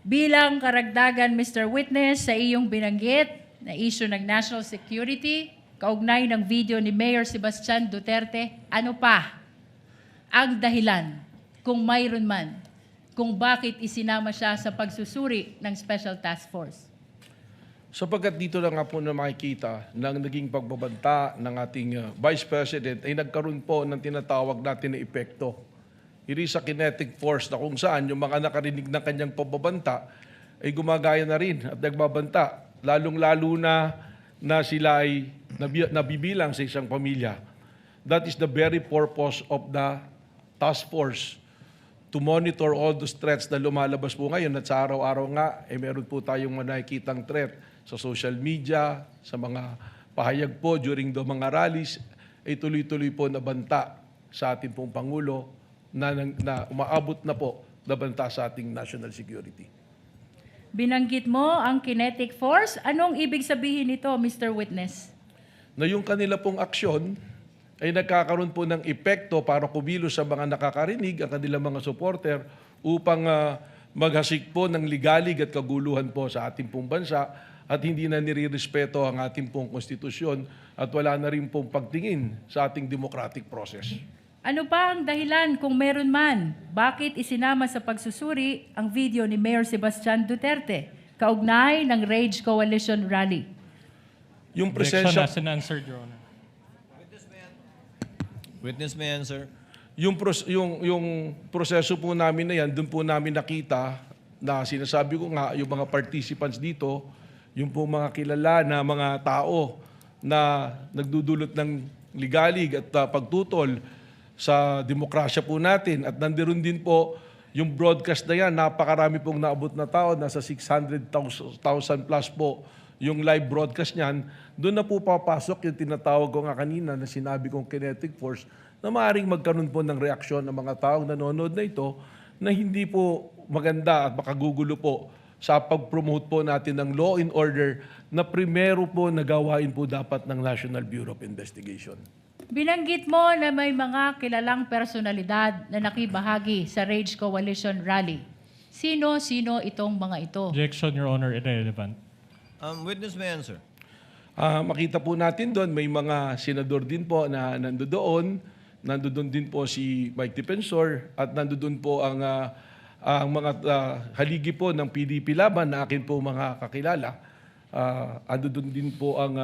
Bilang karagdagan, Mr. Witness, sa iyong binanggit na issue ng national security, kaugnay ng video ni Mayor Sebastian Duterte, ano pa ang dahilan, kung mayroon man, kung bakit isinama siya sa pagsusuri ng Special Task Force? Sapagkat dito na nga po na makikita ng naging pagbabanta ng ating Vice President ay nagkaroon po ng tinatawag natin na epekto. It is a kinetic force na kung saan yung mga nakarinig ng kanyang pagbabanta ay gumagaya na rin at nagbabanta. Lalong-lalo na sila ay nabibilang sa isang pamilya. That is the very purpose of the task force, to monitor all those threats na lumalabas po ngayon at sa araw-araw nga, meron po tayong nakikitang threat sa social media, sa mga pahayag po during the mga rallies, ay tuloy-tuloy po na banta sa ating pong Pangulo na umaabot na po na banta sa ating national security. Binanggit mo ang kinetic force. Anong ibig sabihin nito, Mr. Witness? Na yung kanila pong aksyon ay nagkakaroon po ng epekto para kumilos sa mga nakakarinig, ang kanilang mga supporter, upang maghasik po ng ligalig at kaguluhan po sa ating pong bansa at hindi na nire-respeto ang ating pong konstitusyon at wala na rin pong pagtingin sa ating democratic process. Ano pa ang dahilan, kung meron man, bakit isinama sa pagsusuri ang video ni Mayor Sebastian Duterte kaugnay ng Rage Coalition Rally? Objection Yung presensya, as unanswered, Your Honor. Witness may answer. yung proseso po namin na yan, doon po namin nakita na sinasabi ko nga, yung mga participants dito, yung po mga kilala na mga tao na nagdudulot ng ligalig at pagtutol sa demokrasya po natin. At nandiron din po yung broadcast na yan, napakarami pong naabot na tao, nasa 600,000 plus po yung live broadcast niyan. Doon na po papasok yung tinatawag ko nga kanina na sinabi kong kinetic force na maaaring magkaroon po ng reaksyon ng mga taong nanonood na ito na hindi po maganda at makagugulo po sa pag-promote po natin ng law and order na primero po nagawain po dapat ng National Bureau of Investigation. Binanggit mo na may mga kilalang personalidad na nakibahagi sa Rage Coalition Rally. Sino-sino itong mga ito? Objection, Your Honor, irrelevant. Witness may answer. Makita po natin doon, may mga senador din po na nandoon. Nandoon din po si Mike Defensor at nandoon po ang mga haligi po ng PDP laban na akin po mga kakilala. Nandoon din po ang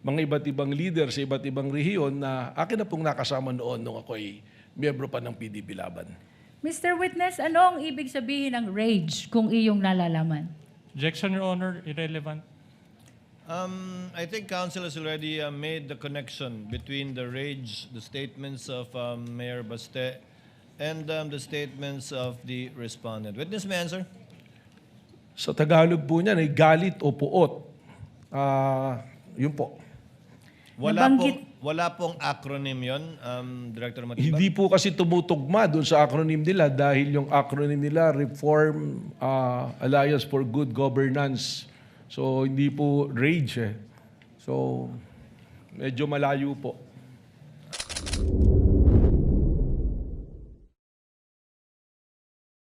mga iba't ibang leader sa iba't ibang rehiyon na akin na pong nakasama noon nung ako ay miyembro pa ng PDP laban. Mr. Witness, ano ang ibig sabihin ng rage kung iyong nalalaman? Objection, Your Honor, irrelevant. I think Council has already made the connection between the rage, the statements of Mayor Baste, and the statements of the respondent. Witness may answer. Sa Tagalog po niyan ay galit o puot. Yun po. Wala pong acronym yon, Director Matibag? Hindi po kasi tumutugma doon sa acronym nila dahil yung acronym nila Reform Alliance for Good Governance. So hindi po RAGE. So medyo malayo po.